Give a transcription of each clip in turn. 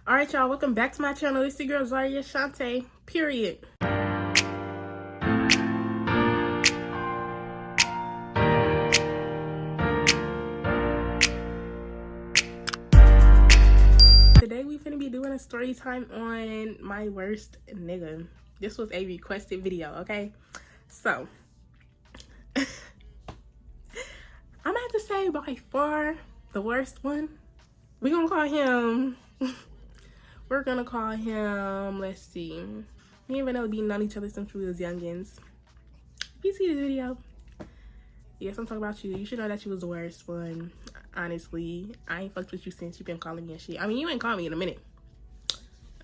All right, y'all, welcome back to my channel. It's your girl Zaria Shante, period. Today we finna be doing a story time on my worst nigga. This was a requested video, okay? So I'm gonna have to say by far the worst one. We're gonna call him, let's see. Me and Vanilla been known each other since we was youngins. If you see this video, yes, I'm talking about you. You should know that you was the worst one. Honestly, I ain't fucked with you since you've been calling me and shit. I mean, you ain't called me in a minute.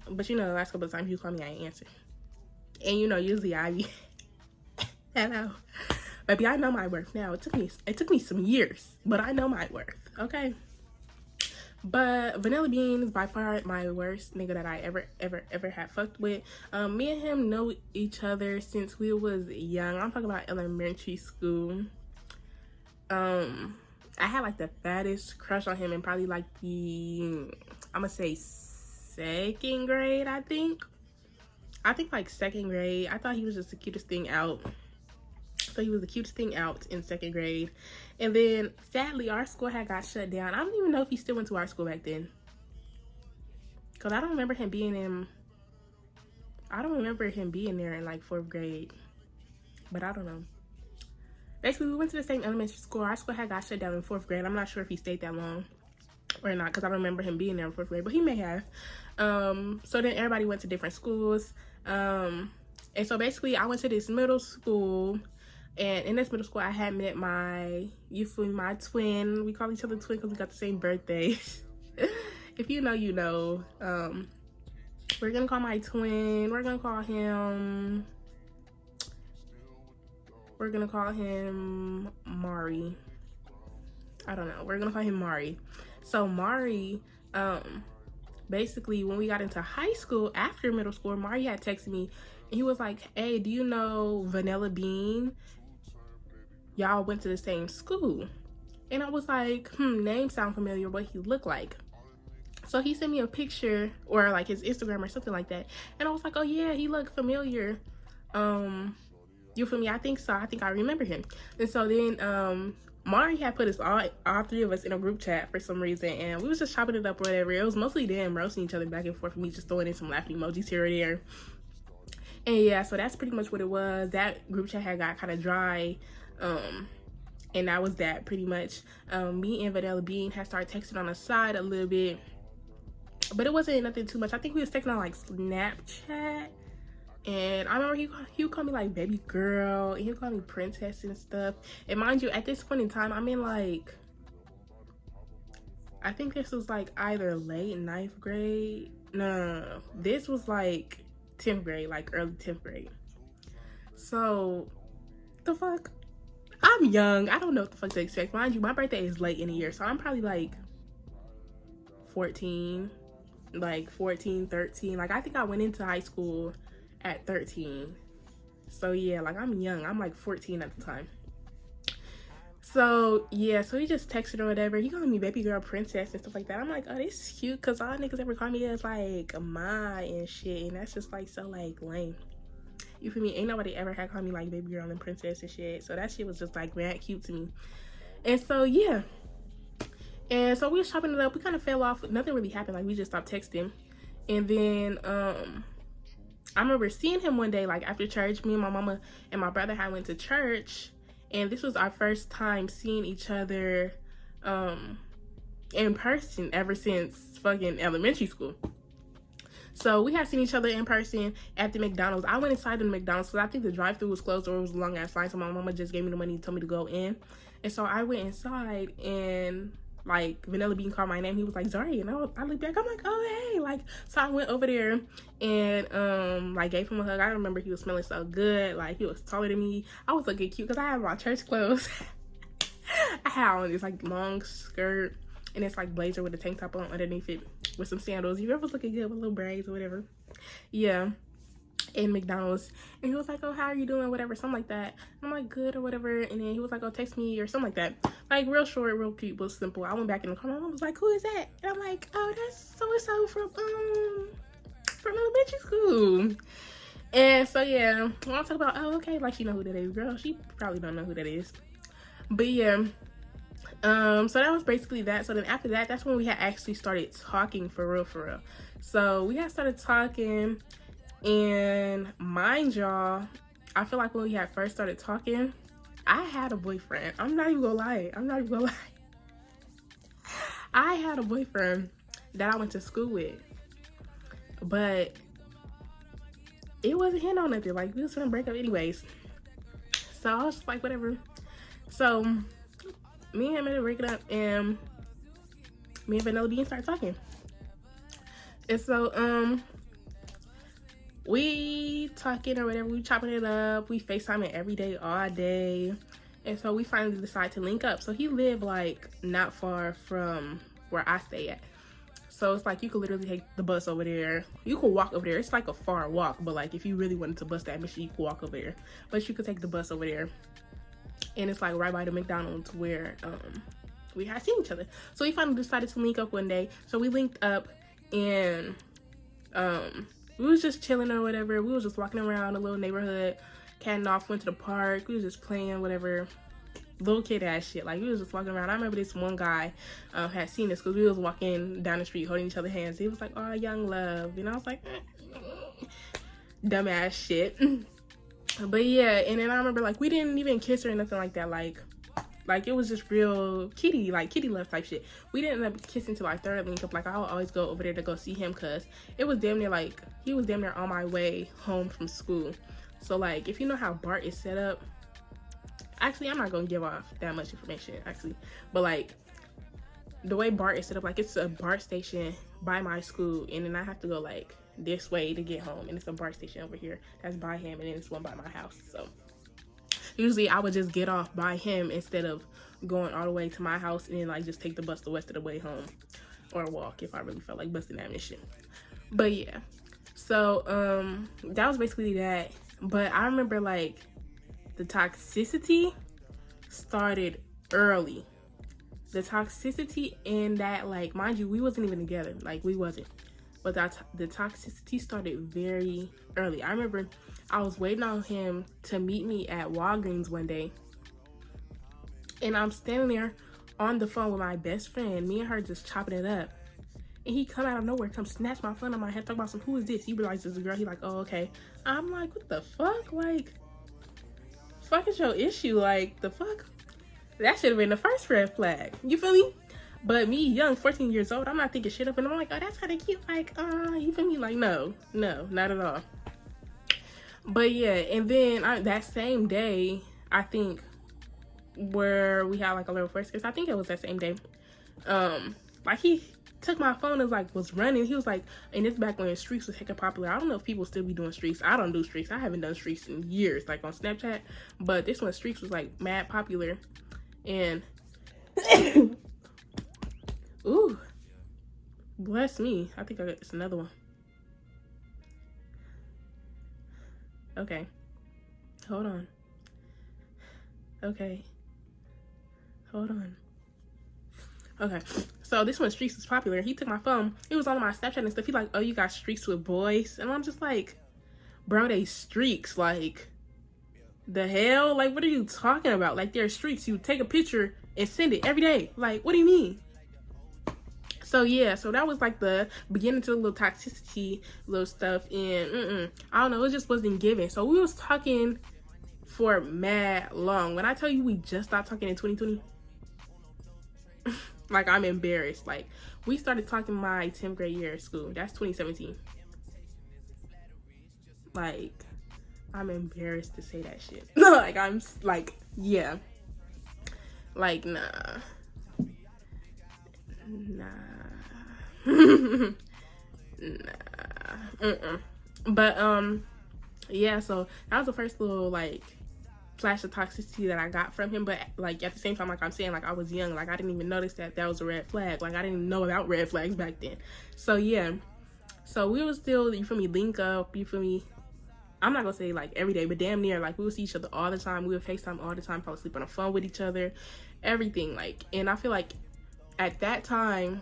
But you know, the last couple of times you called me, I ain't answered. And you know, usually I be hello. Baby, I know my worth now. It took me some years, but I know my worth, okay? But Vanilla Bean is by far my worst nigga that I ever had fucked with. Me and him know each other since we was young. I'm talking about elementary school. I had like the fattest crush on him in probably like the, I'm gonna say second grade, I think like second grade. I thought he was just the cutest thing out. So he was the cutest thing out in second grade. And then sadly our school had got shut down. I don't even know if he still went to our school back then, because I don't remember him being there in like 4th grade, but I don't know. Basically, we went to the same elementary school. Our school had got shut down in 4th grade. I'm not sure if he stayed that long or not, because I don't remember him being there in 4th grade, but he may have. So then everybody went to different schools. And so basically I went to this middle school, and in this middle school I had met my twin. We call each other twin because we got the same birthdays. If you know, you know. We're gonna call my twin, we're gonna call him Mari. I don't know, we're gonna call him Mari. So Mari, basically when we got into high school after middle school, Mari had texted me and he was like, hey, do you know Vanilla Bean? Y'all went to the same school. And I was like, name sound familiar, what he looked like. So he sent me a picture or like his Instagram or something like that, and I was like, oh yeah, he looked familiar. You feel me? I think so. I think I remember him. And so then Mari had put us all three of us in a group chat for some reason, and we was just chopping it up or whatever. It was mostly them roasting each other back and forth, me just throwing in some laughing emojis here or there. And yeah, so that's pretty much what it was. That group chat had got kind of dry, and that was that pretty much. Me and Vanilla Bean had started texting on the side a little bit, but it wasn't nothing too much. I think we was texting on like Snapchat. And I remember he would call me like baby girl, and he would call me princess and stuff. And mind you, at this point in time, I'm in like, I think this was like either late 9th grade. No. This was like 10th grade, like early 10th grade. So, the fuck? I'm young. I don't know what the fuck to expect. Mind you, my birthday is late in the year, so I'm probably like 14, 13. Like, I think I went into high school at 13. So yeah, like I'm young. I'm like 14 at the time. So yeah, so he just texted or whatever. He called me baby girl, princess and stuff like that. I'm like, oh, this is cute, because all niggas ever call me as like ma and shit, and that's just like so like lame. You feel me? Ain't nobody ever had called me like baby girl and princess and shit. So that shit was just like mad cute to me. And so yeah, and so we was chopping it up. We kind of fell off. Nothing really happened. Like we just stopped texting. And then I remember seeing him one day, like after church. Me and my mama and my brother had went to church, and this was our first time seeing each other in person ever since fucking elementary school. So we had seen each other in person at the McDonald's. I went inside the McDonald's because I think the drive-thru was closed or it was a long ass line. So my mama just gave me the money and told me to go in. And so I went inside, and like Vanilla Bean called my name. He was like, Zari, and I looked back. I'm like, oh hey, like, so I went over there and like gave him a hug. I remember he was smelling so good. Like he was taller than me. I was looking cute because I had my church clothes. I had on this like long skirt and it's like blazer with a tank top on underneath it with some sandals. You ever was looking good with little braids or whatever. Yeah. in McDonald's, and he was like, oh, how are you doing, whatever, something like that. And I'm like, good or whatever. And then he was like, oh, text me or something like that, like real short, real cute, but simple. I went back in the car. My mom was like, who is that? And I'm like, oh, that's so and so from elementary school. And so yeah, when I talk about, oh, okay, like she know who that is, girl, she probably don't know who that is. But yeah, so that was basically that. So then after that, that's when we had actually started talking for real, for real. So we had started talking, and mind y'all, I feel like when we had first started talking, I had a boyfriend. I'm not even gonna lie. I had a boyfriend that I went to school with, but it wasn't him on nothing. Like, we was gonna break up anyways. So I was just like, whatever. So me and him ended up breaking up, and me and Vanilla Bean started talking. And so we talking or whatever, we chopping it up, we FaceTiming every day, all day. And so we finally decided to link up. So he lived like not far from where I stay at. So it's like you could literally take the bus over there. You could walk over there. It's like a far walk, but like if you really wanted to bust that mission, you could walk over there. But you could take the bus over there. And it's like right by the McDonald's where we had seen each other. So we finally decided to link up one day. So we linked up, and we was just chilling or whatever. We was just walking around a little neighborhood, catting off, went to the park. We was just playing whatever little kid ass shit. Like, we was just walking around. I remember this one guy had seen us because we was walking down the street holding each other's hands. He was like, oh, young love. And I was like, dumbass shit. But yeah, and then I remember like we didn't even kiss or nothing like that. Like it was just real kitty, like kitty love type shit. We didn't end up kissing till like third link up. Like, I would always go over there to go see him because it was damn near like he was damn near on my way home from school. So like, if you know how BART is set up, actually I'm not gonna give off that much information actually, but like the way BART is set up, like it's a BART station by my school, and then I have to go like this way to get home, and it's a BART station over here that's by him, and then it's one by my house. So usually I would just get off by him instead of going all the way to my house and then like just take the bus the rest of the way home, or walk if I really felt like busting that mission. But yeah, so that was basically that. But I remember like the toxicity started early. The toxicity in that, like, mind you, we wasn't even together, like we wasn't, but the toxicity started very early. I remember I was waiting on him to meet me at Walgreens one day, and I'm standing there on the phone with my best friend, me and her just chopping it up, and he come out of nowhere, come snatch my phone on my head, talk about some, who is this? He realizes it's a girl. He like, oh, okay. I'm like, what the fuck? Like, fuck is your issue? Like, the fuck? That should have been the first red flag. You feel me? But me, young, 14 years old, I'm not thinking shit of it. I'm like, oh, that's kind of cute. Like, you feel me? Like, no, not at all. But yeah, and then that same day, I think, where we had like a little first kiss, I think it was that same day. Like, he took my phone and like was running. He was like, and this back when streaks was hecka popular. I don't know if people still be doing streaks. I don't do streaks. I haven't done streaks in years, like on Snapchat. But this one, streaks was like mad popular. And ooh, bless me. I think it's another one. Okay, hold on. Okay, hold on. Okay, so this one, streaks was popular. He took my phone. It was on my Snapchat and stuff. He like, oh, you got streaks with boys? And I'm just like, bro, they streaks. Like, the hell? Like, what are you talking about? Like, they're streaks. You take a picture and send it every day. Like, what do you mean? So yeah, so that was like the beginning to a little toxicity, little stuff. And I don't know, it just wasn't given. So we was talking for mad long. When I tell you we just stopped talking in 2020, like, I'm embarrassed. Like, we started talking my 10th grade year at school. That's 2017. Like, I'm embarrassed to say that shit. Like, I'm like, yeah. Like, nah. But yeah, so that was the first little like flash of toxicity that I got from him. But like at the same time, like I'm saying, like I was young, like I didn't even notice that was a red flag. Like I didn't even know about red flags back then. So yeah, so we were still, you feel me, link up, you feel me, I'm not gonna say like every day, but damn near, like we would see each other all the time. We would FaceTime all the time, probably sleep on the phone with each other, everything. Like, and I feel like at that time,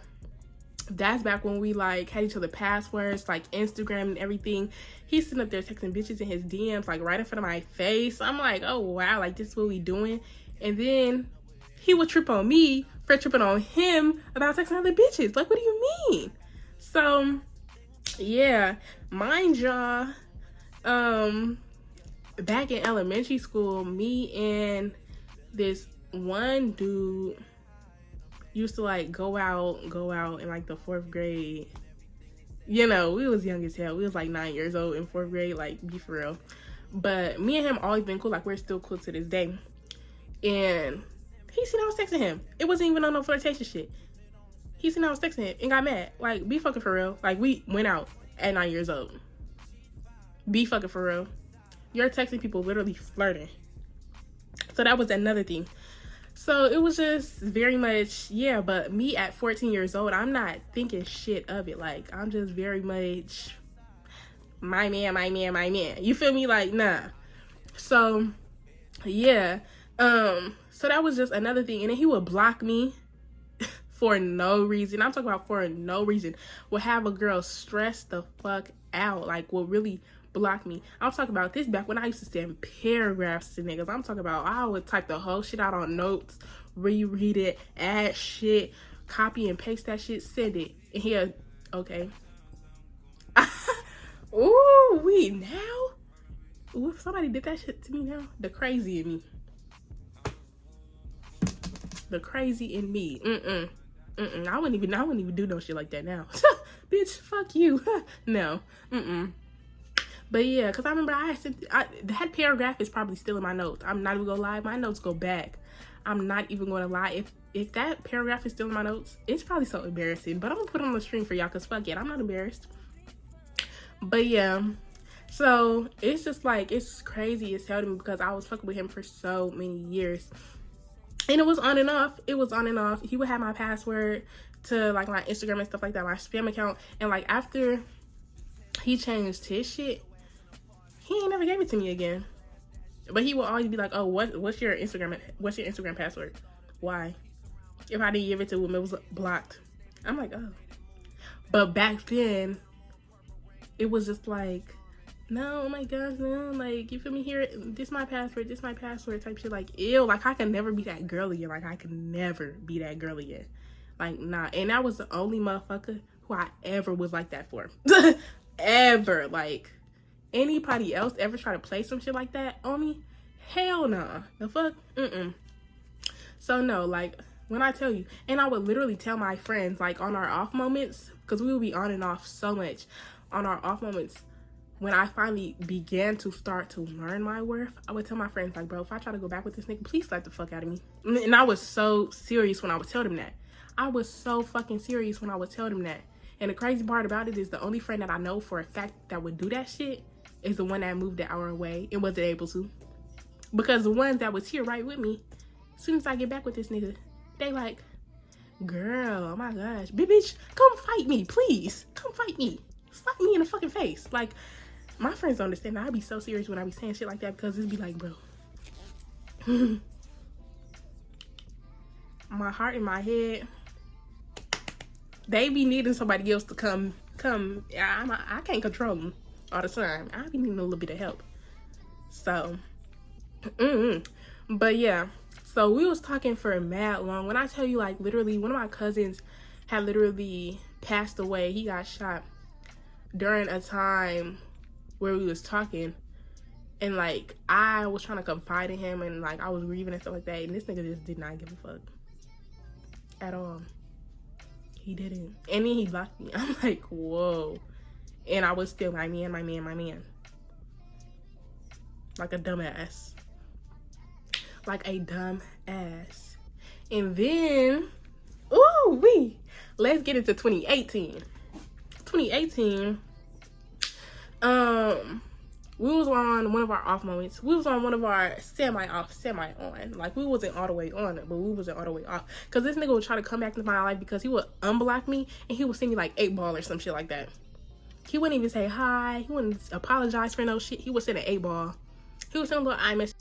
that's back when we like had each other passwords, like Instagram and everything. He's sitting up there texting bitches in his DMs, like right in front of my face. I'm like, oh wow, like this is what we doing. And then he would trip on me for tripping on him about texting other bitches. Like, what do you mean? So yeah, mind y'all, back in elementary school, me and this one dude used to like go out in like the 4th grade. You know, we was young as hell. We was like 9 years old in 4th grade, like, be for real. But me and him always been cool. Like, we're still cool to this day. And he seen I was texting him. It wasn't even on no flirtation shit. He seen I was texting him and got mad. Like, be fucking for real. Like, we went out at 9 years old. Be fucking for real. You're texting people literally flirting. So that was another thing. So it was just very much, yeah, but me at 14 years old, I'm not thinking shit of it. Like, I'm just very much my man. You feel me? Like, nah. So, yeah. So that was just another thing. And then he would block me for no reason. I'm talking about for no reason. Would have a girl stress the fuck out. Like, will really block me. I'm talking about this back when I used to send paragraphs to niggas. I'm talking about I would type the whole shit out on notes, reread it, add shit, copy and paste that shit, send it. And here, okay. Ooh, now? Ooh, if somebody did that shit to me now, the crazy in me. The crazy in me. I wouldn't even do no shit like that now. Bitch, fuck you. No. But yeah, because I remember that paragraph is probably still in my notes. I'm not even gonna lie, my notes go back. I'm not even gonna lie. If that paragraph is still in my notes, it's probably so embarrassing. But I'm gonna put it on the screen for y'all because fuck it, I'm not embarrassed. But yeah, so it's just like, it's crazy as hell to me because I was fucking with him for so many years. And it was on and off. He would have my password to like my Instagram and stuff like that, my spam account. And like after he changed his shit, he ain't never gave it to me again. But he will always be like, oh, what's your Instagram password? Why? If I didn't give it to him, it was blocked. I'm like, oh. But back then, it was just like, no, oh my gosh, no, like, you feel me, here, this my password type shit. Like, ew, like, I can never be that girl again. Like, I can never be that girl again. Like, nah. And that was the only motherfucker who I ever was like that for. Ever. Like, anybody else ever try to play some shit like that on me? Hell nah. The fuck? So no, like, when I tell you, and I would literally tell my friends, like, on our off moments, because we would be on and off so much, on our off moments, when I finally began to start to learn my worth, I would tell my friends, like, bro, if I try to go back with this nigga, please slap the fuck out of me. And I was so serious when I would tell them that. I was so fucking serious when I would tell them that. And the crazy part about it is the only friend that I know for a fact that would do that shit is the one that moved an hour away and wasn't able to. Because the ones that was here right with me, as soon as I get back with this nigga, they like, girl, oh my gosh, bitch, come fight me, please. Come fight me. Slap me in the fucking face. Like, my friends don't understand that I be so serious when I be saying shit like that because it's be like, bro. My heart and my head, they be needing somebody else to come. I can't control them all the time. I be needing a little bit of help. So, but yeah. So we was talking for mad long. When I tell you, like, literally, one of my cousins had literally passed away. He got shot during a time where we was talking, and like I was trying to confide in him, and like I was grieving and stuff like that, and this nigga just did not give a fuck at all. He didn't. And then he blocked me. I'm like, whoa. And I was still my man. Like a dumbass. Like a dumb ass. And then, let's get into 2018. 2018, we was on one of our off moments. We was on one of our semi-off, semi-on. Like, we wasn't all the way on it, but we wasn't all the way off. Because this nigga would try to come back into my life because he would unblock me and he would send me like 8 ball or some shit like that. He wouldn't even say hi. He wouldn't apologize for no shit. He would send an 8-ball. He would send a little iMessage.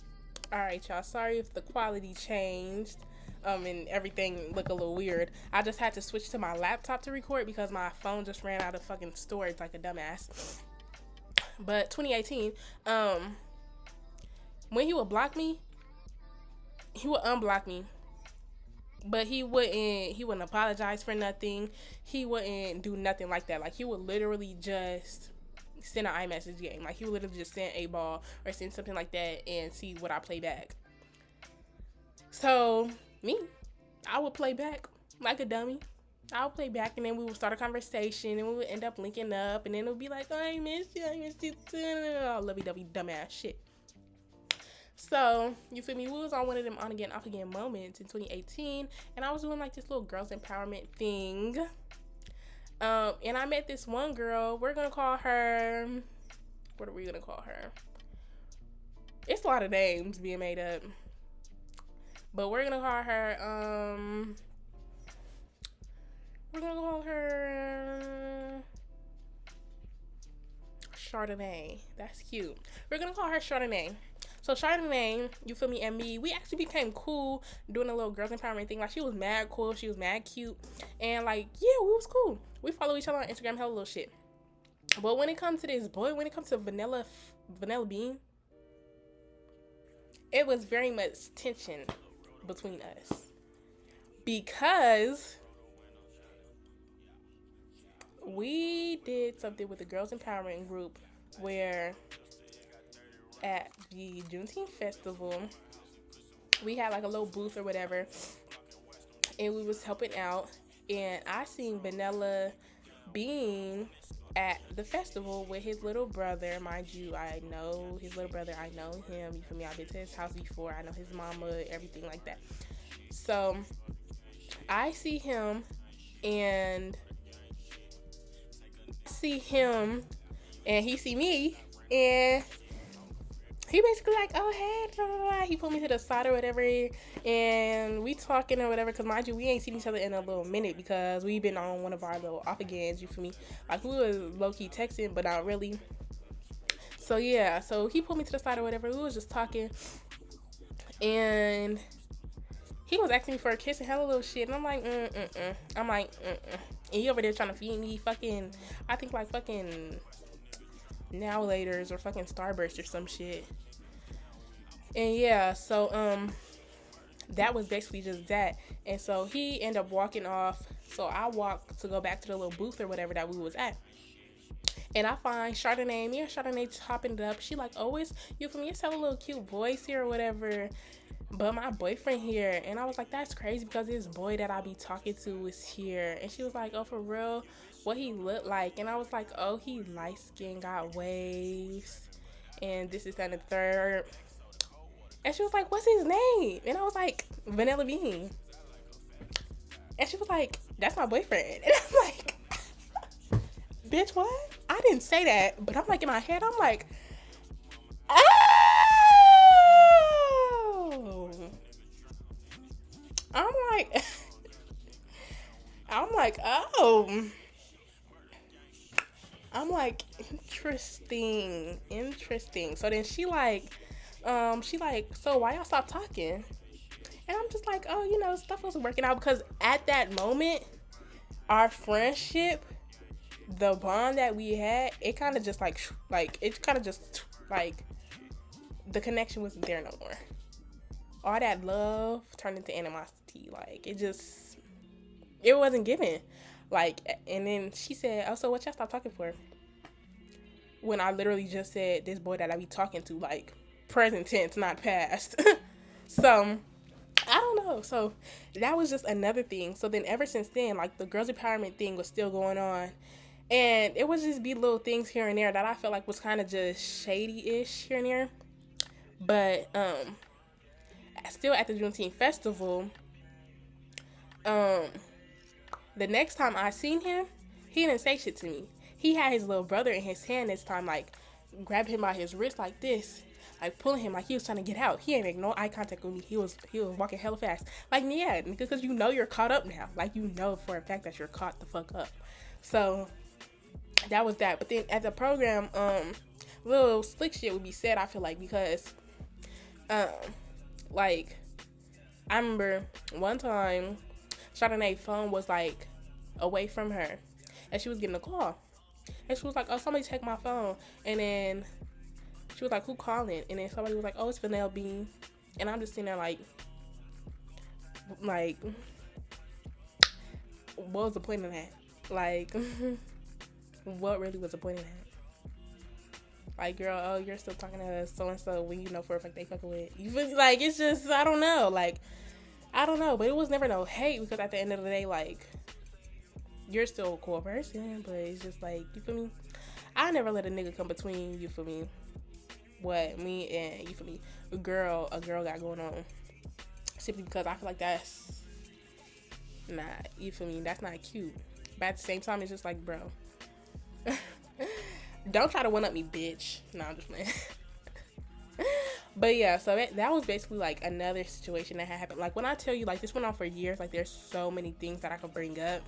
Alright, y'all. Sorry if the quality changed. And everything looked a little weird. I just had to switch to my laptop to record because my phone just ran out of fucking storage like a dumbass. But 2018, when he would block me, he would unblock me. But he wouldn't apologize for nothing. He wouldn't do nothing like that. Like, he would literally just send an iMessage game. Like, he would literally just send a ball or send something like that and see what I play back. So, me, I would play back like a dummy. I would play back, and then we would start a conversation, and we would end up linking up, and then it would be like, oh, I missed you too. Lovey-dovey dumbass shit. So, you feel me? We was on one of them on again, off again moments in 2018, and I was doing like this little girls empowerment thing. And I met this one girl. We're gonna call her. What are we gonna call her? It's a lot of names being made up, but we're gonna call her. We're gonna call her Chardonnay. That's cute. We're gonna call her Chardonnay. So Chardonnay, you feel me, and me, we actually became cool doing a little girls empowerment thing. Like, she was mad cool, she was mad cute, and like, yeah, we was cool. We follow each other on Instagram, hella little shit. But when it comes to this boy, when it comes to Vanilla Bean, it was very much tension between us because we did something with the girls empowerment group where at the Juneteenth festival, we had like a little booth or whatever, and we was helping out, and I seen Vanilla Bean at the festival with his little brother. Mind you, I know his little brother, I know him, you feel me? I've been to his house before, I know his mama, everything like that. So I see him, and he see me, and he basically like, oh, hey, blah, blah, blah. He pulled me to the side or whatever, and we talking or whatever, because mind you, we ain't seen each other in a little minute because we been on one of our little off-agains, you feel me? Like, we was low-key texting, but not really. So, yeah, so he pulled me to the side or whatever. We was just talking, and he was asking me for a kiss and hella little shit, and I'm like, I'm like, and he over there trying to feed me fucking, I think like fucking Now Laters or fucking Starburst or some shit. And yeah, so that was basically just that. And so he ended up walking off, so I walked to go back to the little booth or whatever that we was at, and I find Chardonnay, me and Chardonnay chopping it up. She like, oh, it's you for me, it's a little cute voice here or whatever, but my boyfriend here. And I was like, that's crazy because this boy that I be talking to is here. And she was like, oh, for real? What he looked like? And I was like, oh, he light skin, got waves, and this is that and the third. And she was like, what's his name? And I was like, Vanilla Bean. And she was like, that's my boyfriend. And I'm like, bitch, what? I didn't say that, but I'm like, in my head, I'm like, oh. I'm like, oh. I'm like, interesting. So then she like, so why y'all stop talking? And I'm just like, oh, you know, stuff wasn't working out, because at that moment, our friendship, the bond that we had, it kind of just like, the connection wasn't there no more. All that love turned into animosity. Like, it wasn't given. Like, and then she said, oh, so what y'all stop talking for? When I literally just said, this boy that I be talking to, like, present tense, not past. So, I don't know. So, that was just another thing. So, then ever since then, like, the girls empowerment thing was still going on. And it would just be little things here and there that I felt like was kind of just shady-ish here and there. But, still at the Juneteenth festival, the next time I seen him, he didn't say shit to me. He had his little brother in his hand this time, like, grabbed him by his wrist like this, like, pulling him like he was trying to get out. He ain't make no eye contact with me. He was walking hella fast. Like, yeah, because you know you're caught up now. Like, you know for a fact that you're caught the fuck up. So, that was that. But then at the program, little slick shit would be said, I feel like, because um like I remember one time Chardonnay's phone was like away from her and she was getting a call. And she was like, oh, somebody take my phone. And then she was like, who calling? And then somebody was like, oh, it's Vanille Bean. And I'm just sitting there like, what was the point of that? Like, what really was the point of that? Like, girl, oh, you're still talking to so-and-so when you know for a fact they fucking with. You feel like, it's just, I don't know. Like, I don't know. But it was never no hate because at the end of the day, like, you're still a cool person. But it's just like, you feel me? I never let a nigga come between, you feel me? What me and, you feel me, a girl got going on. Simply because I feel like that's not, you feel me, that's not cute. But at the same time, it's just like, bro, don't try to one up me, bitch. No, I'm just playing. But yeah, so that was basically like another situation that had happened. Like, when I tell you, like, this went on for years, like, there's so many things that I could bring up.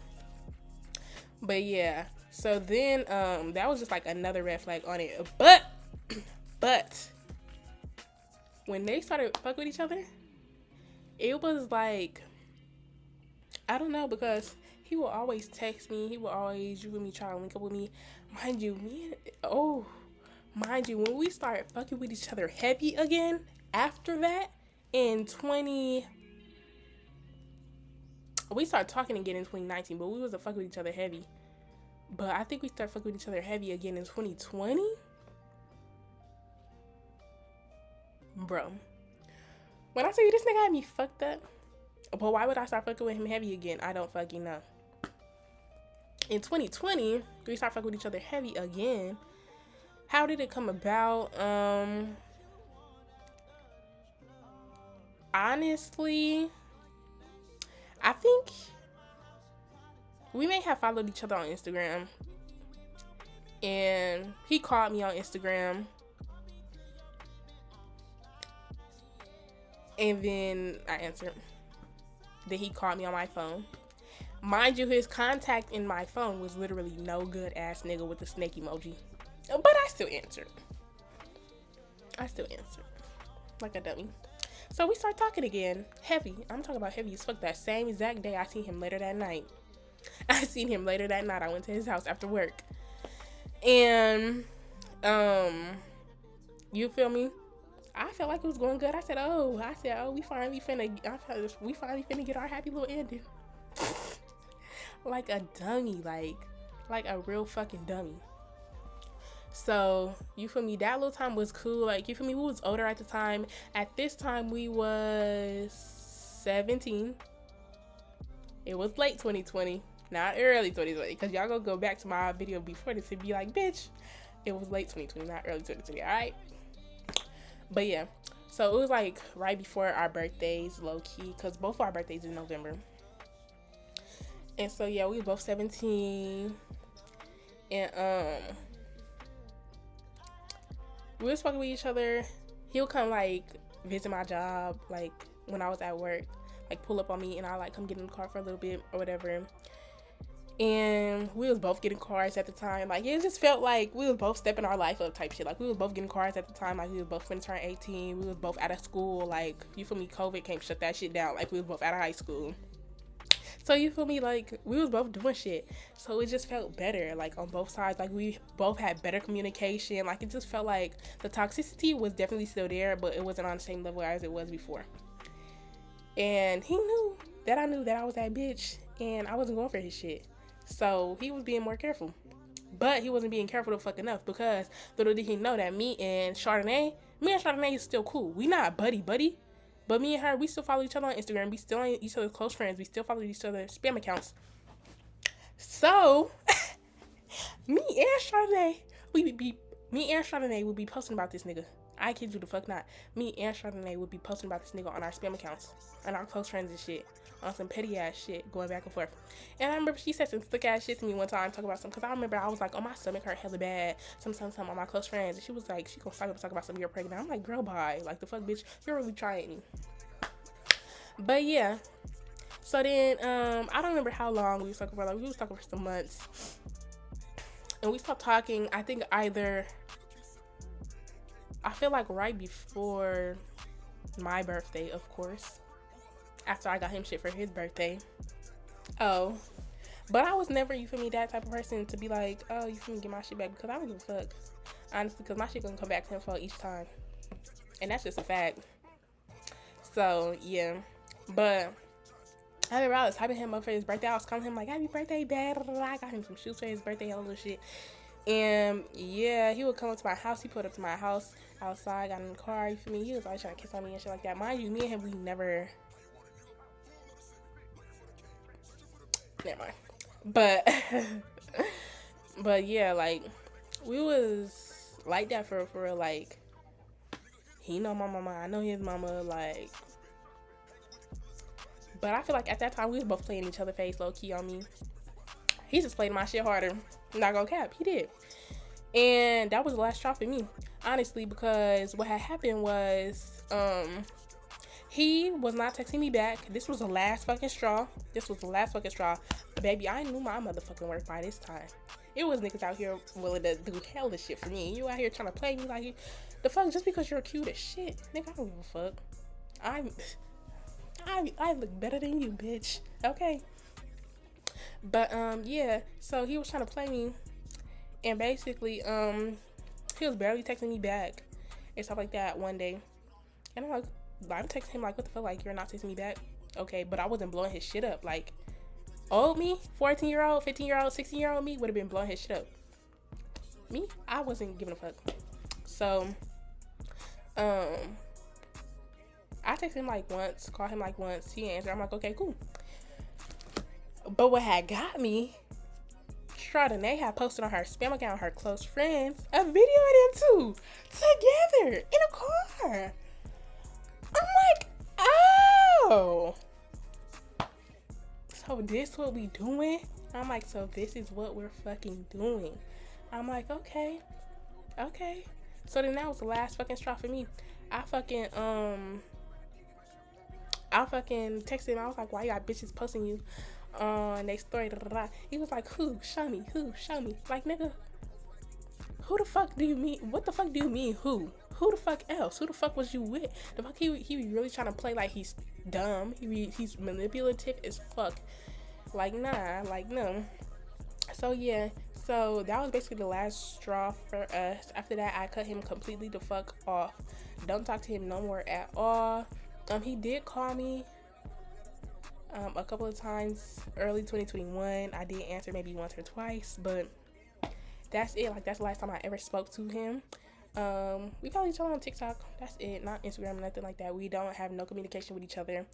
But yeah, so then that was just like another red flag on it. But when they started fucking with each other, it was like, I don't know, because he will always text me. He will always, you with me, try to link up with me. Mind you, when we started fucking with each other heavy again, after that, we started talking again in 2019, but we wasn't fucking with each other heavy. But I think we started fucking with each other heavy again in 2020. Bro, when I tell you this nigga had me fucked up, but why would I start fucking with him heavy again? I don't fucking know. In 2020, we started fucking with each other heavy again. How did it come about? Honestly, I think we may have followed each other on Instagram, and he called me on Instagram, and then I answered. Then he called me on my phone. Mind you, his contact in my phone was literally no good ass nigga with the snake emoji. But I still answered. Like a dummy. So we start talking again. Heavy. I'm talking about heavy as fuck. That same exact day I seen him later that night. I went to his house after work. And, you feel me? I felt like it was going good. I said, we finally finna get our happy little ending. Like a dummy, like a real fucking dummy. So, you feel me, that little time was cool. Like, you feel me, we was older at the time. At this time, we was 17. It was late 2020, not early 2020. Because y'all gonna go back to my video before this and be like, bitch, it was late 2020, not early 2020, alright? But yeah, so it was like right before our birthdays, low key, because both of our birthdays in November. And so yeah, we were both 17, and we was fucking with each other. He would come like visit my job, like when I was at work, like pull up on me, and I like come get in the car for a little bit or whatever. And we was both getting cars at the time. Like, it just felt like we was both stepping our life up type shit. Like, we was both getting cars at the time. Like, we was both finna turn 18. We was both out of school. Like, you feel me? COVID came shut that shit down. Like, we was both out of high school. So, you feel me? Like, we was both doing shit. So, it just felt better, like, on both sides. Like, we both had better communication. Like, it just felt like the toxicity was definitely still there, but it wasn't on the same level as it was before. And he knew that I knew that I was that bitch, and I wasn't going for his shit. So, he was being more careful. But he wasn't being careful the fuck enough, because little did he know that me and Chardonnay is still cool. We not buddy. But me and her, we still follow each other on Instagram. We still ain't each other's close friends. We still follow each other's spam accounts. So, me and Chardonnay would be posting about this nigga. I kid you the fuck not. Me and Chardonnay would be posting about this nigga on our spam accounts. And our close friends and shit. On some petty ass shit, going back and forth. And I remember she said some slick ass shit to me one time, talking about some, because I remember I was like, oh, my stomach hurt hella bad, some on my close friends, and she was like, she gonna talk about something, you're pregnant. I'm like, girl, bye, like, the fuck, bitch, you're really trying me. But yeah, so then I don't remember how long we was talking for. Like, we was talking for some months, And we stopped talking, I think either, I feel like right before my birthday, of course. After I got him shit for his birthday. Oh. But I was never, you feel me, that type of person to be like, oh, you feel me, get my shit back. Because I don't give a fuck. Honestly, because my shit gonna come back tenfold each time. And that's just a fact. So, yeah. But I remember I was hyping him up for his birthday. I was calling him like, happy birthday, dad. I got him some shoes for his birthday, all this shit. And yeah, he would come up to my house. He pulled up to my house outside, got in the car, you feel me? He was always trying to kiss on me and shit like that. Mind you, me and him, we never. Never mind. But yeah, like, we was like that for real. Like, he know my mama, I know his mama, like. But I feel like at that time, we was both playing each other face low-key on me. He just played my shit harder. Not gonna cap, he did. And that was the last straw for me, honestly, because what had happened was, he was not texting me back. This was the last fucking straw. Baby, I knew my motherfucking worth by this time. It was niggas out here willing to do hella shit for me. And you out here trying to play me like you. The fuck, just because you're cute as shit. Nigga, I don't give a fuck. I look better than you, bitch. Okay. But, yeah. So he was trying to play me. And basically, he was barely texting me back. And stuff like that one day. And I'm texting him like, what the fuck? Like, you're not texting me back? Okay, but I wasn't blowing his shit up. Like, old me, 14-year-old, 15-year-old, 16-year-old me would have been blowing his shit up. Me, I wasn't giving a fuck. So, I texted him like once, called him like once. He answered. I'm like, okay, cool. But what had got me, Chardonnay had posted on her spam account, her close friends, a video of them two together in a car. I'm like, oh. So this what we doing? I'm like, so this is what we're fucking doing. I'm like, okay. So then that was the last fucking straw for me. I fucking texted him. I was like, why you got bitches posting you on their story? He was like, who? Show me. Like, nigga, who the fuck do you mean? What the fuck do you mean, who? Who the fuck else? Who the fuck was you with? The fuck he really trying to play like he's dumb. He's manipulative as fuck. Like, nah, like, no. So yeah, so that was basically the last straw for us. After that, I cut him completely the fuck off. Don't talk to him no more at all. He did call me a couple of times early 2021. I did answer maybe once or twice, but that's it. Like, that's the last time I ever spoke to him. We follow each other on TikTok. That's it. Not Instagram, nothing like that. We don't have no communication with each other.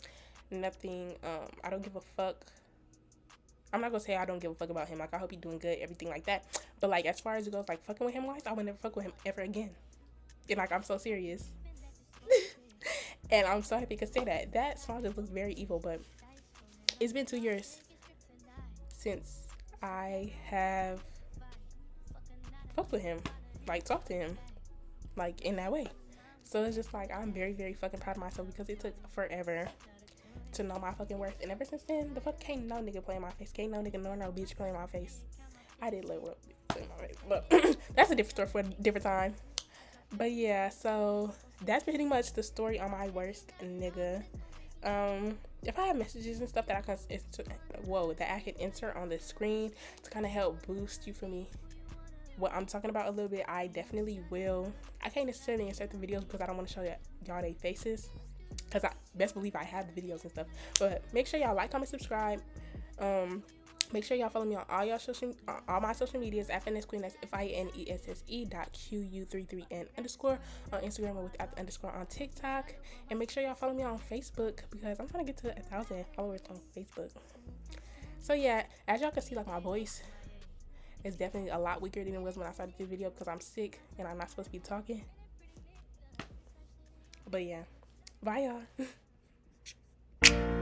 Nothing. I don't give a fuck. I'm not gonna say I don't give a fuck about him. Like, I hope he's doing good, everything like that. But, like, as far as it goes, like, fucking with him wise, I would never fuck with him ever again. And, like, I'm so serious. And I'm so happy to say that. That smile just looks very evil, but it's been 2 years since I have fucked with him. Like, talked to him. Like, in that way. So it's just like, I'm very, very fucking proud of myself because it took forever to know my fucking worth. And ever since then, the fuck can't no nigga play in my face. Can't no nigga nor no bitch play in my face. I did let one play in my face. But that's a different story for a different time. But yeah, so that's pretty much the story on my worst nigga. If I have messages and stuff that I can insert on the screen to kind of help boost you for me, what I'm talking about a little bit, I definitely will. I can't necessarily insert the videos because I don't want to show y'all their faces, because I best believe I have the videos and stuff. But make sure y'all like, comment, subscribe. Make sure y'all follow me on all my social medias at Fitness Queen. That's FINESSE.QU33N_ on Instagram without the underscore on TikTok. And make sure y'all follow me on Facebook because I'm trying to get to 1,000 followers on Facebook. So yeah, as y'all can see, like, my voice is definitely a lot weaker than it was when I started this video because I'm sick and I'm not supposed to be talking. But yeah, bye y'all.